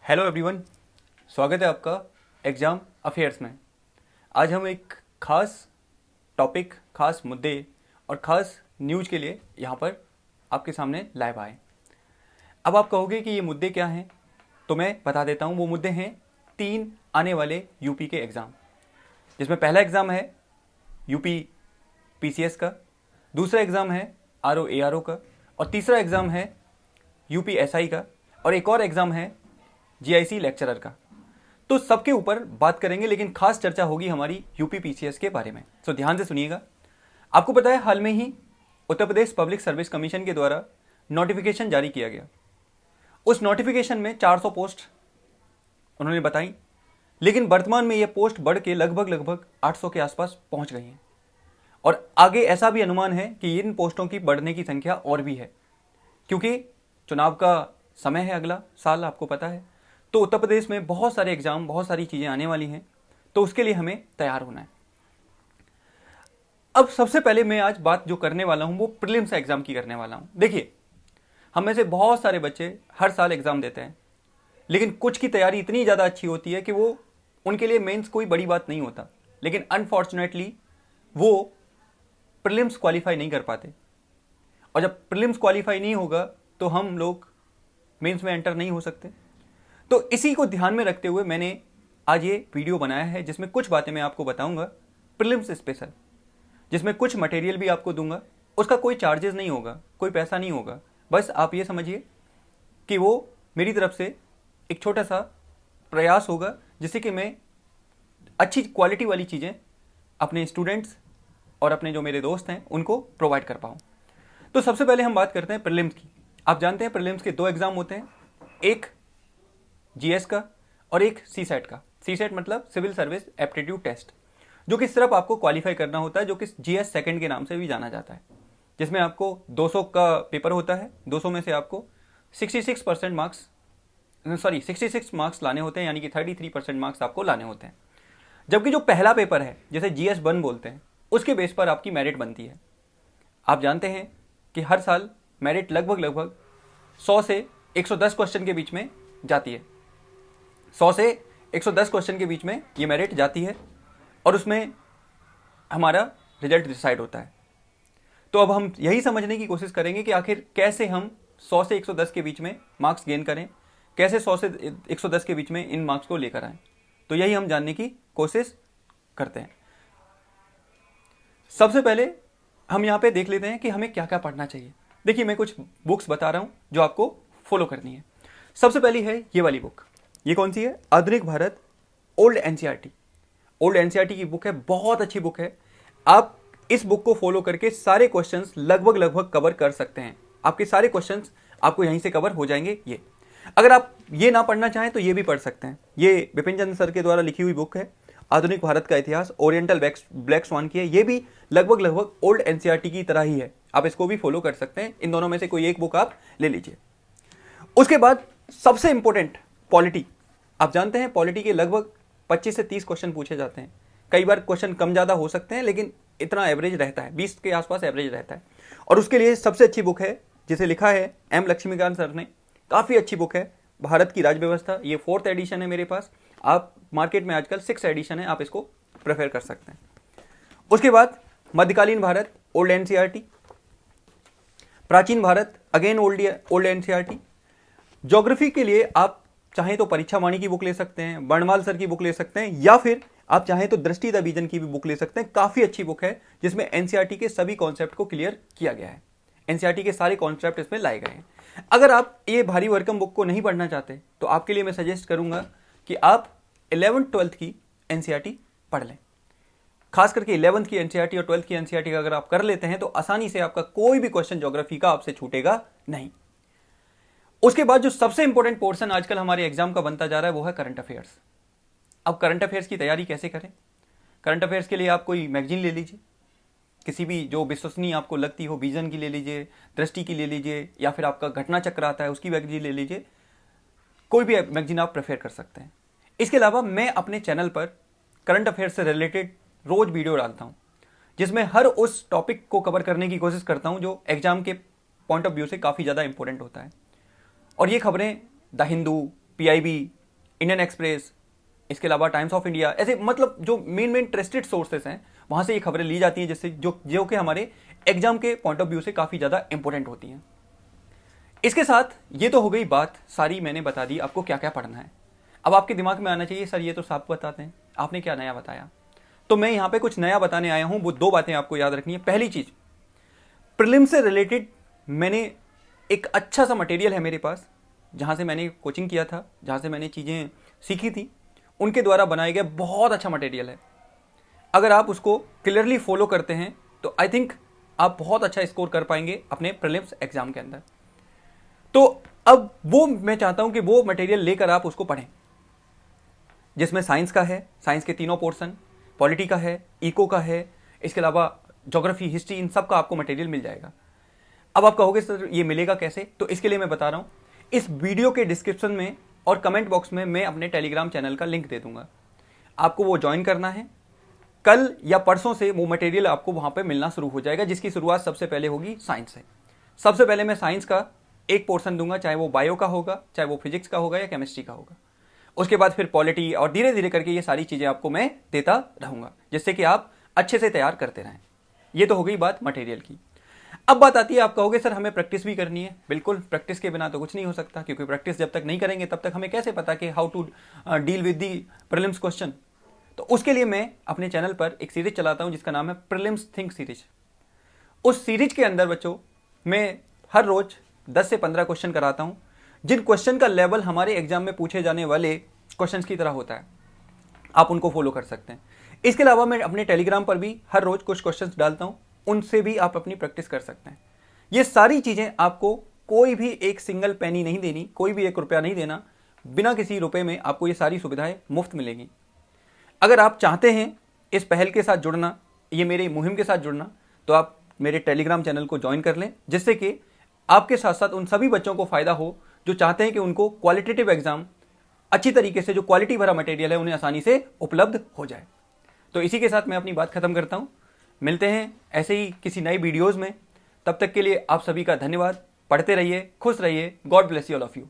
Hello everyone, स्वागत है आपका एग्ज़ाम अफेयर्स में। आज हम एक खास टॉपिक, खास मुद्दे और ख़ास न्यूज़ के लिए यहाँ पर आपके सामने लाइव आए। अब आप कहोगे कि ये मुद्दे क्या हैं, तो मैं बता देता हूँ। वो मुद्दे हैं 3 आने वाले यूपी के एग्ज़ाम, जिसमें पहला एग्ज़ाम है यूपी पीसीएस का, दूसरा एग्ज़ाम है आरओ एआरओ का, और तीसरा एग्ज़ाम है यूपी एसआई का, और एक और एग्ज़ाम है जीआईसी लेक्चरर का। तो सबके ऊपर बात करेंगे, लेकिन खास चर्चा होगी हमारी यूपी पीसीएस के बारे में। तो ध्यान से सुनिएगा। आपको पता है, हाल में ही Uttar Pradesh public service commission के द्वारा नोटिफिकेशन जारी किया गया। उस नोटिफिकेशन में 400 पोस्ट उन्होंने बताई, लेकिन वर्तमान में यह पोस्ट बढ़ के लगभग 800 के आसपास पहुंच गई हैं। और आगे ऐसा भी अनुमान है कि इन पोस्टों की बढ़ने की संख्या और भी है, क्योंकि चुनाव का समय है अगला साल, आपको पता है। तो उत्तर प्रदेश में बहुत सारे एग्जाम, बहुत सारी चीज़ें आने वाली हैं, तो उसके लिए हमें तैयार होना है। अब सबसे पहले मैं आज बात जो करने वाला हूं वो प्रीलिम्स एग्जाम की करने वाला हूं। देखिए, हम में से बहुत सारे बच्चे हर साल एग्जाम देते हैं, लेकिन कुछ की तैयारी इतनी ज़्यादा अच्छी होती है कि वो उनके लिए मेंस कोई बड़ी बात नहीं होता, लेकिन अनफॉर्चुनेटली वो प्रीलिम्स क्वालिफाई नहीं कर पाते। और जब प्रीलिम्स क्वालिफाई नहीं होगा तो हम लोग मेंस में एंटर नहीं हो सकते। तो इसी को ध्यान में रखते हुए मैंने आज ये वीडियो बनाया है, जिसमें कुछ बातें मैं आपको बताऊंगा प्रीलिम्स स्पेशल, जिसमें कुछ मटेरियल भी आपको दूंगा। उसका कोई चार्जेस नहीं होगा, कोई पैसा नहीं होगा। बस आप ये समझिए कि वो मेरी तरफ से एक छोटा सा प्रयास होगा, जिससे कि मैं अच्छी क्वालिटी वाली चीज़ें अपने स्टूडेंट्स और अपने जो मेरे दोस्त हैं उनको प्रोवाइड कर पाऊँ। तो सबसे पहले हम बात करते हैं प्रीलिम्स की। आप जानते हैं प्रीलिम्स के 2 एग्जाम होते हैं, एक जीएस का और एक सीसेट का। सीसेट मतलब सिविल सर्विस एप्टीट्यूड टेस्ट, जो कि सिर्फ आपको क्वालिफाई करना होता है, जो कि जीएस सेकंड के नाम से भी जाना जाता है, जिसमें आपको 200 का पेपर होता है। 200 में से आपको 66 मार्क्स लाने होते हैं, यानी कि 33% मार्क्स आपको लाने होते हैं। जबकि जो पहला पेपर है, जिसे जीएस 1 बोलते हैं, उसके बेस पर आपकी मेरिट बनती है। आप जानते हैं कि हर साल मेरिट लगभग 100 से 110 क्वेश्चन के बीच में जाती है। 100 से 110 क्वेश्चन के बीच में ये मेरिट जाती है, और उसमें हमारा रिजल्ट डिसाइड होता है। तो अब हम यही समझने की कोशिश करेंगे कि आखिर कैसे हम 100 से 110 के बीच में मार्क्स गेन करें, कैसे 100 से 110 के बीच में इन मार्क्स को लेकर आएं। तो यही हम जानने की कोशिश करते हैं। सबसे पहले हम यहाँ पे देख लेते हैं कि हमें क्या क्या पढ़ना चाहिए। देखिए, मैं कुछ बुक्स बता रहा हूँ जो आपको फॉलो करनी है। सबसे पहली है ये वाली बुक। ये कौन सी है? आधुनिक Bharat old NCERT. Old NCERT की बुक है, बहुत अच्छी बुक है। आप इस बुक को फॉलो करके सारे क्वेश्चंस लगभग कवर कर सकते हैं। आपके सारे क्वेश्चंस आपको यहीं से कवर हो जाएंगे। ये अगर आप ये ना पढ़ना चाहें तो ये भी पढ़ सकते हैं। ये बिपिन चंद्र सर के द्वारा लिखी हुई बुक है, आधुनिक भारत का इतिहास, ओरिएंटल ब्लैक स्वान की है। ये भी लगभग ओल्ड एनसीईआरटी की तरह ही है। आप इसको भी फॉलो कर सकते हैं। इन दोनों में से कोई एक बुक आप ले लीजिए। उसके बाद सबसे इंपॉर्टेंट पॉलिटी। आप जानते हैं पॉलिटी के लगभग 25 से 30 क्वेश्चन पूछे जाते हैं। कई बार क्वेश्चन कम ज़्यादा हो सकते हैं, लेकिन इतना एवरेज रहता है, 20 के आसपास एवरेज रहता है। और उसके लिए सबसे अच्छी बुक है, जिसे लिखा है एम लक्ष्मीकांत सर ने। काफ़ी अच्छी बुक है, भारत की राज व्यवस्था। ये 4th एडिशन है मेरे पास। आप मार्केट में आजकल 6th एडिशन है, आप इसको प्रेफर कर सकते हैं। उसके बाद मध्यकालीन भारत ओल्ड एनसीईआरटी, प्राचीन Bharat again old NCERT. Geography के लिए आप चाहें तो परीक्षा वाणी की बुक ले सकते हैं, वर्णमाल सर की बुक ले सकते हैं, या फिर आप चाहें तो दृष्टि द विजन की भी बुक ले सकते हैं। काफी अच्छी बुक है, जिसमें एनसीईआरटी के सभी कॉन्सेप्ट को क्लियर किया गया है। एनसीईआरटी के सारे कॉन्सेप्ट इसमें लाए गए हैं। अगर आप ये भारी भरकम बुक को नहीं पढ़ना चाहते, तो आपके लिए मैं सजेस्ट करूंगा कि आप 11th 12th की एनसीईआरटी पढ़ लें। खास करके 11th की एनसीईआरटी और 12th की एनसीईआरटी अगर आप कर लेते हैं, तो आसानी से आपका कोई भी क्वेश्चन ज्योग्राफी का आपसे छूटेगा नहीं। उसके बाद जो सबसे इंपॉर्टेंट पोर्शन आजकल हमारे एग्जाम का बनता जा रहा है, वो है करंट अफेयर्स। अब करंट अफेयर्स की तैयारी कैसे करें? करंट अफेयर्स के लिए आप कोई मैगजीन ले लीजिए, किसी भी जो विश्वसनीय आपको लगती हो। विजन की ले लीजिए, दृष्टि की ले लीजिए, या फिर आपका घटना चक्र आता है उसकी मैगजीन ले लीजिए। कोई भी मैगजीन आप प्रेफर कर सकते हैं। इसके अलावा मैं अपने चैनल पर करंट अफेयर्स से रिलेटेड रोज वीडियो डालता हूँ, जिसमें हर उस टॉपिक को कवर करने की कोशिश करता हूँ जो एग्जाम के पॉइंट ऑफ व्यू से काफ़ी ज़्यादा इंपॉर्टेंट होता है। और ये खबरें the Hindu, PIB, Indian express, इसके अलावा टाइम्स ऑफ इंडिया, ऐसे मतलब जो मेन ट्रस्टेड सोर्सेस हैं वहां से ये खबरें ली जाती हैं, जिससे जो कि हमारे एग्जाम के पॉइंट ऑफ व्यू से काफ़ी ज़्यादा इंपॉर्टेंट होती हैं। इसके साथ ये तो हो गई बात सारी, मैंने बता दी आपको क्या क्या पढ़ना है। अब आपके दिमाग में आना चाहिए सर ये तो साफ बताते हैं, आपने क्या नया बताया। तो मैं यहाँ पे कुछ नया बताने आया हूँ, वो 2 बातें आपको याद रखनी है। पहली चीज़, प्रीलिम से रिलेटेड मैंने एक अच्छा सा मटेरियल है मेरे पास, जहाँ से मैंने कोचिंग किया था, जहाँ से मैंने चीज़ें सीखी थी, उनके द्वारा बनाए गए बहुत अच्छा मटेरियल है। अगर आप उसको क्लियरली फॉलो करते हैं तो आई थिंक आप बहुत अच्छा स्कोर कर पाएंगे अपने प्रीलिम्स एग्जाम के अंदर। तो अब वो मैं चाहता हूं कि वो मटेरियल लेकर आप उसको पढ़ें, जिसमें साइंस का है, साइंस के तीनों पोर्शन, पॉलिटी का है, इको का है, इसके अलावा ज्योग्राफी, हिस्ट्री, इन सब का आपको मटेरियल मिल जाएगा। अब आप कहोगे सर ये मिलेगा कैसे, तो इसके लिए मैं बता रहा हूं, इस वीडियो के डिस्क्रिप्शन में और कमेंट बॉक्स में मैं अपने टेलीग्राम चैनल का लिंक दे दूंगा। आपको वो ज्वाइन करना है। कल या परसों से वो मटेरियल आपको वहां पे मिलना शुरू हो जाएगा, जिसकी शुरुआत सबसे पहले होगी साइंस से। सबसे पहले मैं साइंस का एक पोर्शन दूंगा, चाहे वो बायो का होगा, चाहे वो फिजिक्स का होगा या केमिस्ट्री का होगा। उसके बाद फिर पॉलिटी, और धीरे धीरे करके ये सारी चीजें आपको मैं देता रहूंगा, जिससे कि आप अच्छे से तैयार करते रहें। ये तो हो गई बात मटेरियल की। अब बात आती है, आप कहोगे सर हमें प्रैक्टिस भी करनी है। बिल्कुल, प्रैक्टिस के बिना तो कुछ नहीं हो सकता, क्योंकि प्रैक्टिस जब तक नहीं करेंगे तब तक हमें कैसे पता कि how to deal with the prelims question. तो उसके लिए मैं अपने चैनल पर एक सीरीज चलाता हूं जिसका नाम है प्रीलिम्स थिंक सीरीज। उस सीरीज के अंदर बच्चों मैं हर रोज 10 से 15 क्वेश्चन कराता हूं, जिन क्वेश्चन का लेवल हमारे एग्जाम में पूछे जाने वाले क्वेश्चंस की तरह होता है। आप उनको फॉलो कर सकते हैं। इसके अलावा मैं अपने टेलीग्राम पर भी हर रोज कुछ क्वेश्चंस डालता हूं, उनसे भी आप अपनी प्रैक्टिस कर सकते हैं। ये सारी चीजें आपको कोई भी एक सिंगल पेनी नहीं देनी, कोई भी 1 रुपया नहीं देना, बिना किसी रुपए में आपको ये सारी सुविधाएं मुफ्त मिलेंगी। अगर आप चाहते हैं इस पहल के साथ जुड़ना, ये मेरी मुहिम के साथ जुड़ना, तो आप मेरे टेलीग्राम चैनल को ज्वाइन कर लें, जिससे कि आपके साथ साथ उन सभी बच्चों को फायदा हो जो चाहते हैं कि उनको क्वालिटेटिव एग्जाम अच्छी तरीके से, जो क्वालिटी भरा मटेरियल है, उन्हें आसानी से उपलब्ध हो जाए। तो इसी के साथ मैं अपनी बात खत्म करता हूं। मिलते हैं ऐसे ही किसी नई वीडियोज में। तब तक के लिए आप सभी का धन्यवाद। पढ़ते रहिए, खुश रहिए। God bless you all of you.